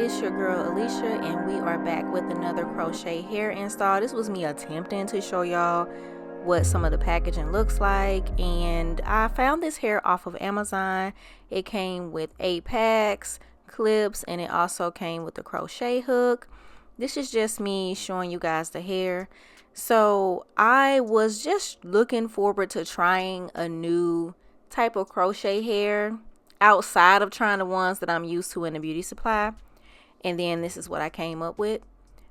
It's your girl Alicia, and we are back with another crochet hair install. This was me attempting to show y'all what some of the packaging looks like, and I found this hair off of Amazon. It came with 8 packs, clips, and it also came with the crochet hook. This is just me showing you guys the hair. So I was just looking forward to trying a new type of crochet hair outside of trying the ones that I'm used to in the beauty supply. And then this is what I came up with.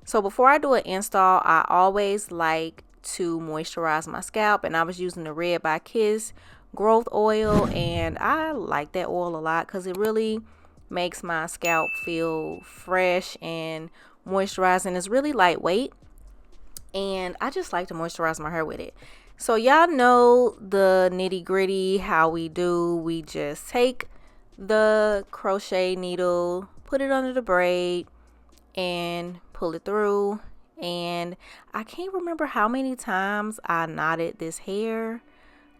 So before I do an install, I always like to moisturize my scalp, and I was using the Red by Kiss growth oil, and I like that oil a lot because it really makes my scalp feel fresh and moisturizing. It's really lightweight, and I just like to moisturize my hair with it. So y'all know the nitty gritty, how we do. We just take the crochet needle, put it under the braid, and pull it through. And I can't remember how many times I knotted this hair.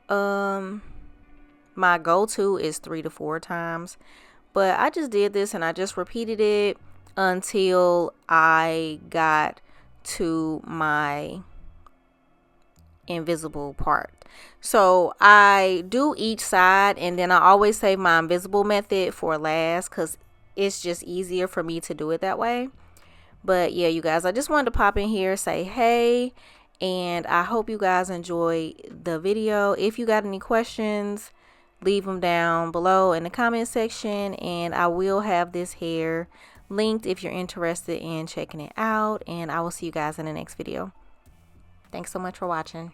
My go-to is 3 to 4 times, but I just did this and I just repeated it until I got to my invisible part. So I do each side, and then I always save my invisible method for last because it's just easier for me to do it that way. But yeah, you guys, I just wanted to pop in here, say hey, and I hope you guys enjoy the video. If you got any questions, leave them down below in the comment section, and I will have this hair linked if you're interested in checking it out. And I will see you guys in the next video. Thanks so much for watching.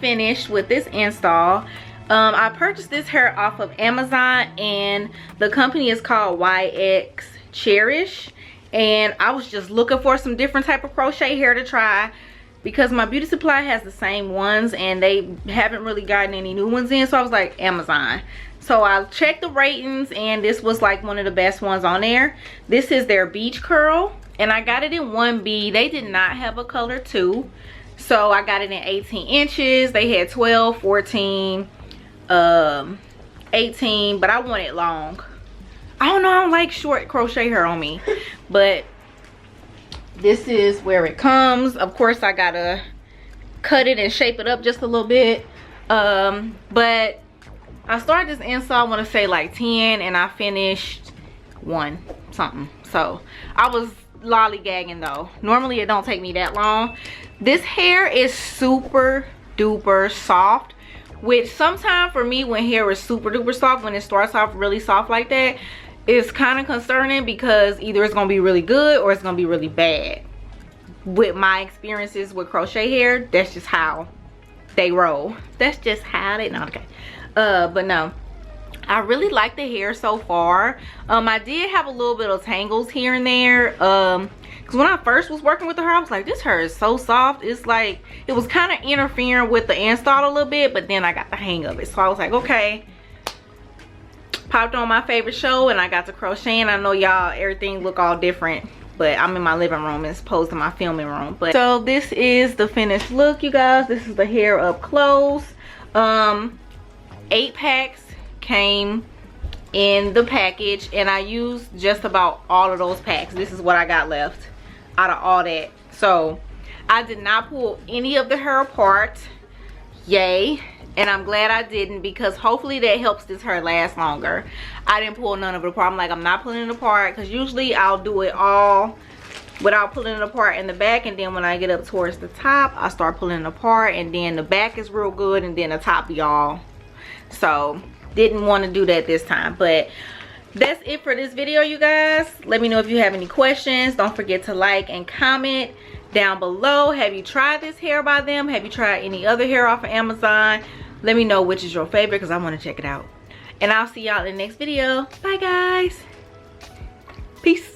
Finished with this install. I purchased this hair off of Amazon, and the company is called YX Cherish, and I was just looking for some different type of crochet hair to try because my beauty supply has the same ones and they haven't really gotten any new ones in, so I was like, Amazon. So I checked the ratings and this was like one of the best ones on there. This is their beach curl and I got it in 1B. They did not have a color 2. So I got it in 18 inches. They had 12, 14, 18, but I want it long. I don't know, I don't like short crochet hair on me. But this is where it comes. Of course I gotta cut it and shape it up just a little bit. But I started this install, I want to say like 10, and I finished 1 something. So I was lollygagging though. Normally it don't take me that long. This hair is super duper soft, which sometimes for me when hair is super duper soft, when it starts off really soft like that, it's kind of concerning because either it's gonna be really good or it's gonna be really bad. With my experiences with crochet hair, that's just how they roll. That's just how they, no, okay. But no, I really like the hair so far. I did have a little bit of tangles here and there. Because when I first was working with the hair, I was like, this hair is so soft. It's like, it was kind of interfering with the install a little bit, but then I got the hang of it. So I was like, okay. Popped on my favorite show and I got to crocheting. I know y'all, everything look all different, but I'm in my living room as opposed to my filming room. But so this is the finished look, you guys. This is the hair up close. 8 packs came in the package and I used just about all of those packs. This is what I got left out of all that. So I did not pull any of the hair apart. Yay. And I'm glad I didn't, because hopefully that helps this hair last longer. I didn't pull none of it apart. I'm like, I'm not pulling it apart, because usually I'll do it all without pulling it apart in the back, and then when I get up towards the top I start pulling it apart, and then the back is real good and then the top be all. So didn't want to do that this time. But that's it for this video, you guys. Let me know if you have any questions. Don't forget to like and comment down below. Have you tried this hair by them? Have you tried any other hair off of Amazon? Let me know which is your favorite, because I want to check it out. And I'll see y'all in the next video. Bye guys. Peace.